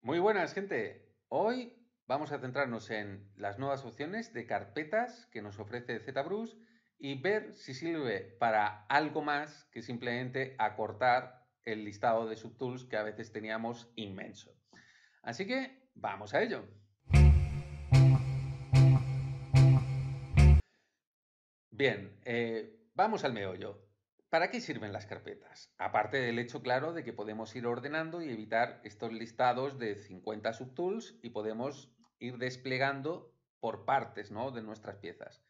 Muy buenas, gente. Hoy vamos a centrarnos en las nuevas opciones de carpetas que nos ofrece ZBrush y ver si sirve para algo más que simplemente acortar el listado de subtools que a veces teníamos inmenso. Así que vamos a ello. Bien, vamos al meollo. ¿Para qué sirven las carpetas? Aparte del hecho claro de que podemos ir ordenando y evitar estos listados de 50 subtools y podemos ir desplegando por partes, ¿no?, de nuestras piezas.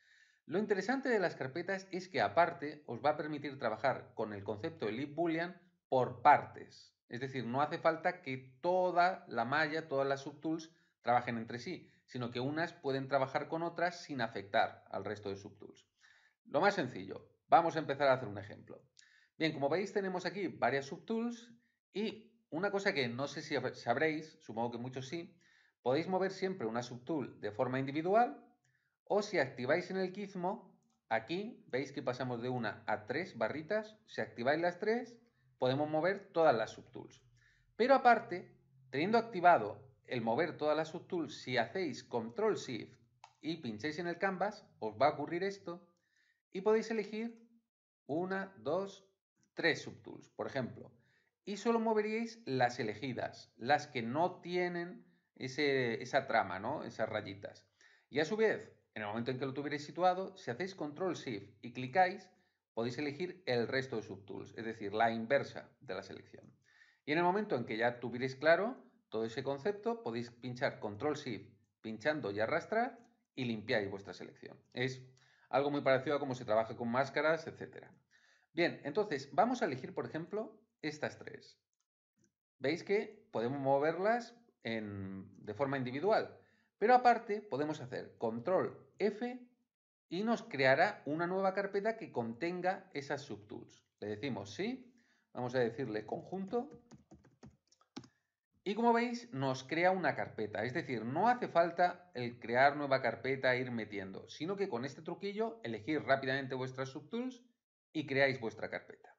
Lo interesante de las carpetas es que aparte os va a permitir trabajar con el concepto de Lib Boolean por partes. Es decir, no hace falta que toda la malla, todas las subtools trabajen entre sí, sino que unas pueden trabajar con otras sin afectar al resto de subtools. Lo más sencillo, vamos a empezar a hacer un ejemplo. Bien, como veis tenemos aquí varias subtools y una cosa que no sé si sabréis, supongo que muchos sí, podéis mover siempre una subtool de forma individual o si activáis en el gizmo, aquí veis que pasamos de una a 3 barritas, si activáis las 3 podemos mover todas las subtools. Pero aparte, teniendo activado el mover todas las subtools, si hacéis Control Shift y pincháis en el canvas, os va a ocurrir esto y podéis elegir una, dos, tres subtools, por ejemplo, y solo moveríais las elegidas, las que no tienen esa trama, ¿no?, esas rayitas. Y a su vez, en el momento en que lo tuvierais situado, si hacéis Control Shift y clicáis, podéis elegir el resto de subtools, es decir, la inversa de la selección. Y en el momento en que ya tuvierais claro todo ese concepto, podéis pinchar Control Shift pinchando y arrastrar y limpiáis vuestra selección. Es algo muy parecido a cómo se trabaja con máscaras, etc. Bien, entonces vamos a elegir, por ejemplo, estas tres. Veis que podemos moverlas de forma individual, pero aparte podemos hacer Control F y nos creará una nueva carpeta que contenga esas subtools. Le decimos sí, vamos a decirle conjunto y como veis nos crea una carpeta, es decir, no hace falta el crear nueva carpeta e ir metiendo, sino que con este truquillo elegís rápidamente vuestras subtools y creáis vuestra carpeta.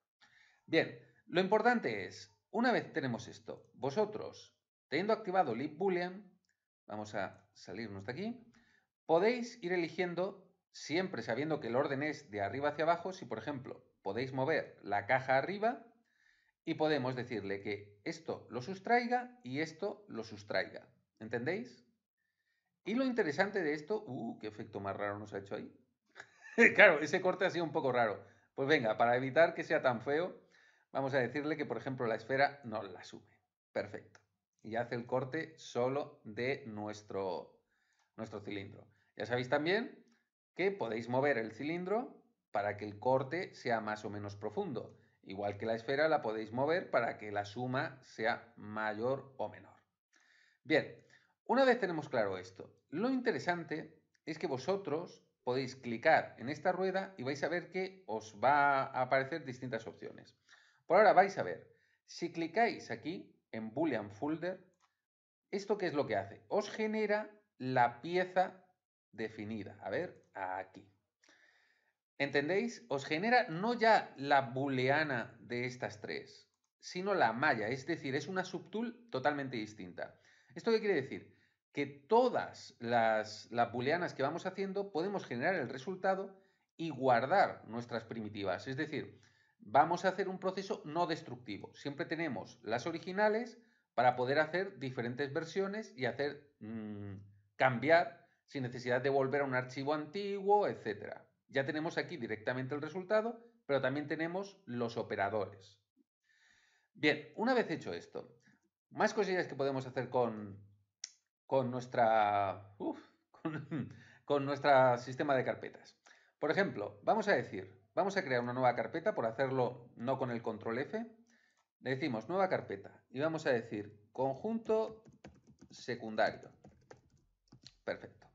Bien, lo importante es, una vez tenemos esto, vosotros, teniendo activado Lib Boolean, vamos a salirnos de aquí, podéis ir eligiendo, siempre sabiendo que el orden es de arriba hacia abajo, si por ejemplo podéis mover la caja arriba, y podemos decirle que esto lo sustraiga y esto lo sustraiga. ¿Entendéis? Y lo interesante de esto... qué efecto más raro nos ha hecho ahí. Claro, ese corte ha sido un poco raro. Pues venga, para evitar que sea tan feo, vamos a decirle que, por ejemplo, la esfera no la sube. Perfecto. Y hace el corte solo de nuestro cilindro. Ya sabéis también que podéis mover el cilindro para que el corte sea más o menos profundo. Igual que la esfera la podéis mover para que la suma sea mayor o menor. Bien, una vez tenemos claro esto, lo interesante es que vosotros podéis clicar en esta rueda y vais a ver que os va a aparecer distintas opciones. Por ahora vais a ver, si clicáis aquí en Boolean Folder, ¿esto qué es lo que hace? Os genera la pieza definida. A ver, aquí. ¿Entendéis? Os genera no ya la booleana de estas tres, sino la malla, es decir, es una subtool totalmente distinta. ¿Esto qué quiere decir? Que todas las booleanas que vamos haciendo podemos generar el resultado y guardar nuestras primitivas. Es decir, vamos a hacer un proceso no destructivo. Siempre tenemos las originales para poder hacer diferentes versiones y hacer cambiar sin necesidad de volver a un archivo antiguo, etcétera. Ya tenemos aquí directamente el resultado, pero también tenemos los operadores. Bien, una vez hecho esto, más cosillas que podemos hacer con nuestra con nuestro sistema de carpetas. Por ejemplo, vamos a decir, vamos a crear una nueva carpeta, por hacerlo no con el control F, le decimos nueva carpeta y vamos a decir conjunto secundario. Perfecto.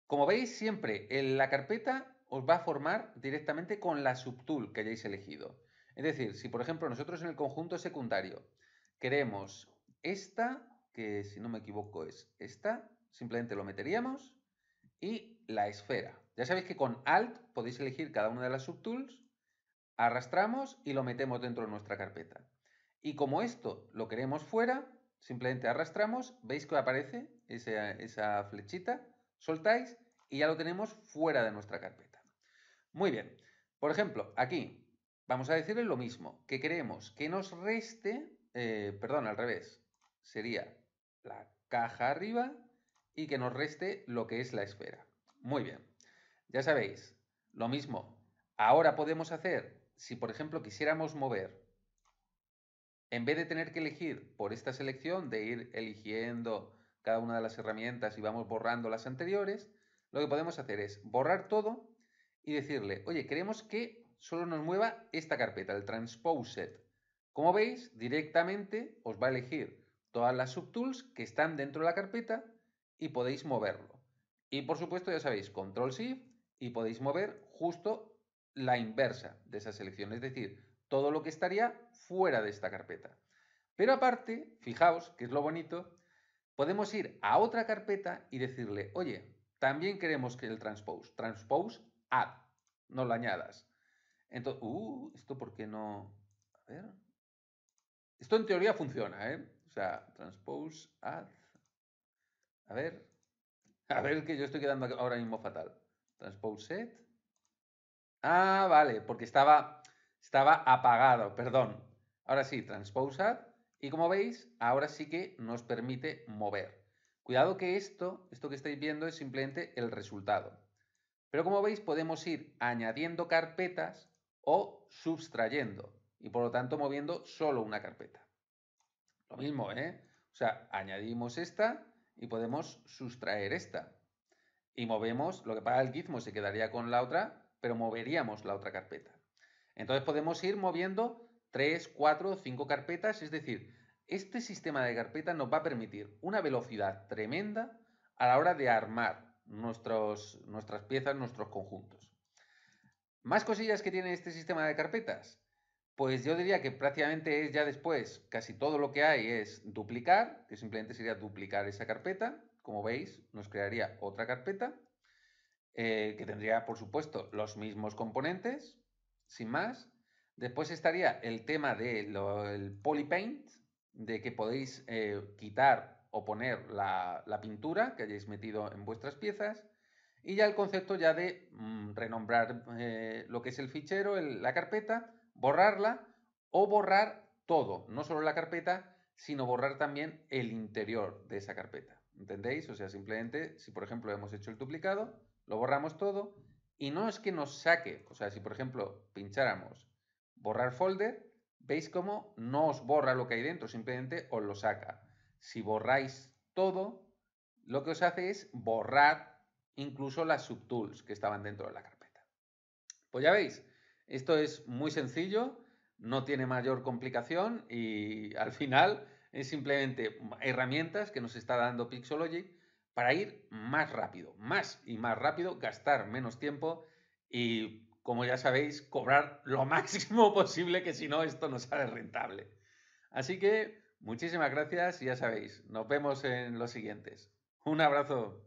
Como veis, siempre en la carpeta os va a formar directamente con la subtool que hayáis elegido. Es decir, si por ejemplo nosotros en el conjunto secundario queremos esta, que si no me equivoco es esta, simplemente lo meteríamos, y la esfera. Ya sabéis que con Alt podéis elegir cada una de las subtools, arrastramos y lo metemos dentro de nuestra carpeta. Y como esto lo queremos fuera, simplemente arrastramos, veis que aparece esa flechita, soltáis y ya lo tenemos fuera de nuestra carpeta. Muy bien, por ejemplo, aquí vamos a decirle lo mismo, que queremos que nos reste, perdón, al revés, sería la caja arriba y que nos reste lo que es la esfera. Muy bien, ya sabéis, lo mismo. Ahora podemos hacer, si por ejemplo quisiéramos mover, en vez de tener que elegir por esta selección, de ir eligiendo cada una de las herramientas y vamos borrando las anteriores, lo que podemos hacer es borrar todo y decirle, oye, queremos que solo nos mueva esta carpeta, el Transposed. Como veis, directamente os va a elegir todas las subtools que están dentro de la carpeta y podéis moverlo. Y por supuesto, ya sabéis, Control Shift y podéis mover justo la inversa de esa selección, es decir, todo lo que estaría fuera de esta carpeta. Pero aparte, fijaos, que es lo bonito, podemos ir a otra carpeta y decirle, oye, también queremos que el transpose add, no lo añadas. Entonces, ¿esto por qué no? A ver. Esto en teoría funciona, ¿eh? O sea, transpose add. A ver que yo estoy quedando ahora mismo fatal. Transpose set. Ah, vale, porque estaba apagado, perdón. Ahora sí, transpose add. Y como veis, ahora sí que nos permite mover. Cuidado que esto que estáis viendo es simplemente el resultado. Pero como veis, podemos ir añadiendo carpetas o sustrayendo. Y por lo tanto moviendo solo una carpeta. Lo mismo, ¿eh? O sea, añadimos esta y podemos sustraer esta. Y movemos, lo que para el gizmo se quedaría con la otra, pero moveríamos la otra carpeta. Entonces podemos ir moviendo 3, 4, 5 carpetas, es decir, este sistema de carpetas nos va a permitir una velocidad tremenda a la hora de armar nuestras piezas, nuestros conjuntos. ¿Más cosillas que tiene este sistema de carpetas? Pues yo diría que prácticamente es ya después, casi todo lo que hay es duplicar, que simplemente sería duplicar esa carpeta. Como veis, nos crearía otra carpeta que tendría, por supuesto, los mismos componentes, sin más. Después estaría el tema del polypaint, de que podéis quitar o poner la pintura que hayáis metido en vuestras piezas. Y ya el concepto ya de renombrar lo que es el fichero, la carpeta, borrarla o borrar todo, no solo la carpeta, sino borrar también el interior de esa carpeta. ¿Entendéis? O sea, simplemente, si por ejemplo hemos hecho el duplicado, lo borramos todo y no es que nos saque, o sea, si por ejemplo pincháramos borrar folder, veis cómo no os borra lo que hay dentro, simplemente os lo saca. Si borráis todo, lo que os hace es borrar incluso las subtools que estaban dentro de la carpeta. Pues ya veis, esto es muy sencillo, no tiene mayor complicación y al final es simplemente herramientas que nos está dando Pixologic para ir más rápido, más y más rápido, gastar menos tiempo y, como ya sabéis, cobrar lo máximo posible, que si no esto no sale rentable. Así que muchísimas gracias y ya sabéis, nos vemos en los siguientes. Un abrazo.